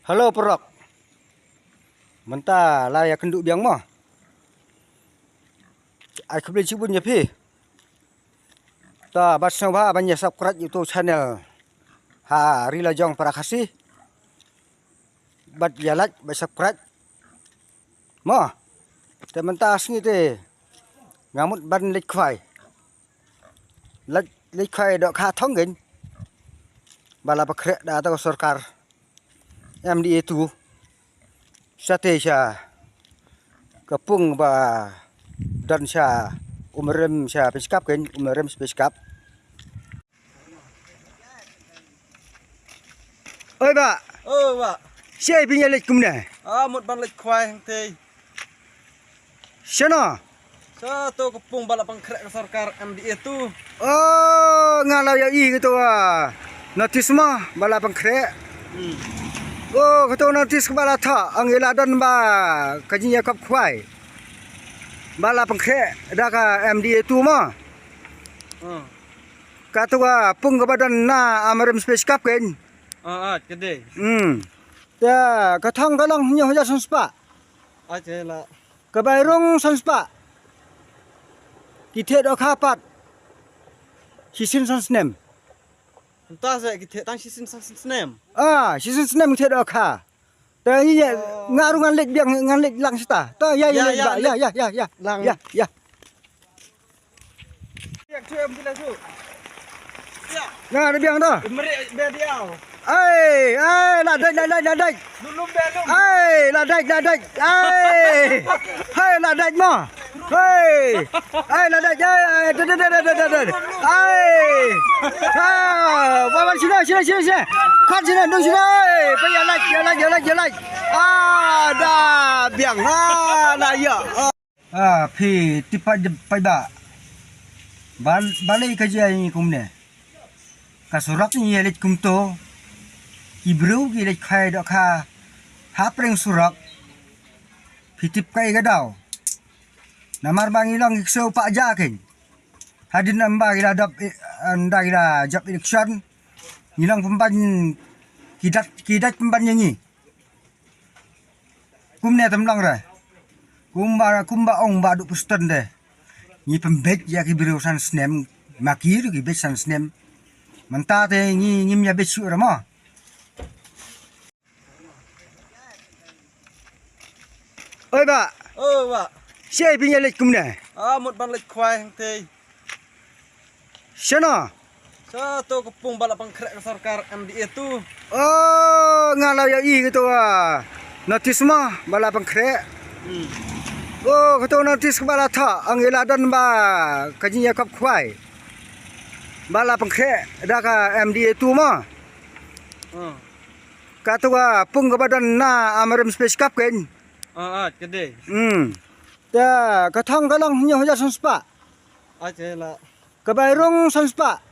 Halo perok. Mentah lah ya kenduk biang mah. Ai kebeli cibun ya pi. Ta basna ba banyak subscribe YouTube channel. Ha rila jong para kasih. Bat ya like, ba subscribe. Mah. Te mentah asni te. Ngamut ban lek khwai. Lek khwai dok kha thong gen. Bala pakrek da ta sarkar. MDA tu. Sate sya. Kepung ba dan sya umerem sya peskap gen umerem peskap. Oi ba, Pak. siapa punya lek kumna? Mut ban lek khoai hang tei. Sana. Satu kepung balap pangkrek sarkar MDA tu. Oh, ngalau ya i gitu ah. Notis mah bala pangkrek. Oh, kata notis ke bala tha angela dan ba kajinya kap khwai. Bala pangkrek dah ka MDA tu mah. Kata wa pung ke badan na amarem space kap kan. Kedai. Ya, katang galang nya hoja sanspa. Aja lah. Kebairong sanspa. Kita dak kapat. Sisin sansnem. Entah saya kita tang sisin senem. Sisin sansnem kita dak ka. Tanya ya ngarungan lek biang ngan lek lang sita. Ta ya. Lang. Ya. Yak tu am bila tu. Ya. Nah, ada biang dah. Meri be diau. La dai. Dulu be lu. La dai. La dai mah. La dai. Bawa sini. Kan sini, dong sini. Pergi ya like. Dah biang lah ya. Pi tipai ba. Balai kerja ini kumne. Kasurak ni elit kumto. Ibru gilet khai dok ha. Hapreng surak. Pitip kai gadau. Namar bangi long ikso pak jakin. Hadin namba gila dap anda gila jap election. Nilang pemban kidat pemban nyanyi. Kumne temlang ra. Kumba ong ba duk puston deh. Ni pembet ya ki birusan snem makir ki besan snem. Mentah te ni nyimnya besu rama. Oi ba, Pak. siapa punya lek kumna? Mut ban lek khoai hang tei. Sana. Satu kepung balap pangkrek sarkar MDA tu. Oh, ngalau ya i gitu ah. Notis mah bala pangkrek. Oh, kata notis ke bala tha angela dan ba kajinya kap khwai. Bala pangkrek dah ka MDA tu mah. Kata wa pung ke badan na amarem space kap kan. Kedai. Ya, katang galang nya hoja sanspa. Aja lah. Kebairong sanspa.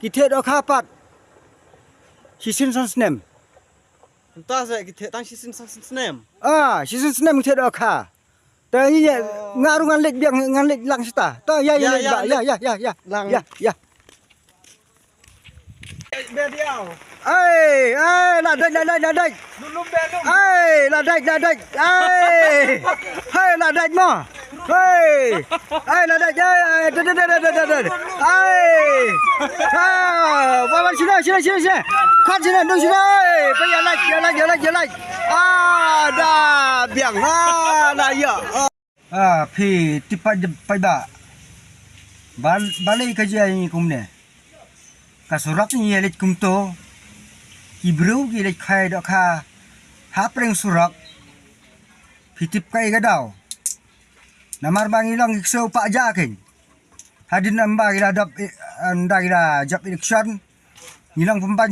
Kita dak kapat. Sisin sansnem. Entah saya kita tang sisin senem. Sisin sansnem kita dak ka. Tanya ya ngarungan lek biang ngan lek lang sita. Ta ya. Lang. Ya. Be diau. La dai. Dulu be lu. La dai. La dai mah. La dai. Bawa sini. Kan sini, dong sini. Pergi ya like. Dah biang lah ya. Pi tipai ba. Balai kerja ini kumne. Kasurak ni elit kumto. Ibru gilet khai dok ha. Hapreng surak. Pitip kai gadau. Namar bangi long ikso pak jakin. Hadin namba gila dap anda gila jap election. Nilang pemban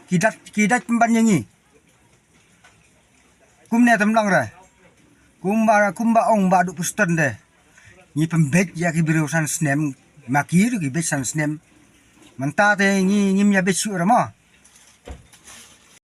kidat pemban nyanyi. Kumne temlang ra. Kumba ong ba duk puston deh. Ni pembet ya ki birusan snem makir ki besan snem. Mentah te ni nyimnya besu rama.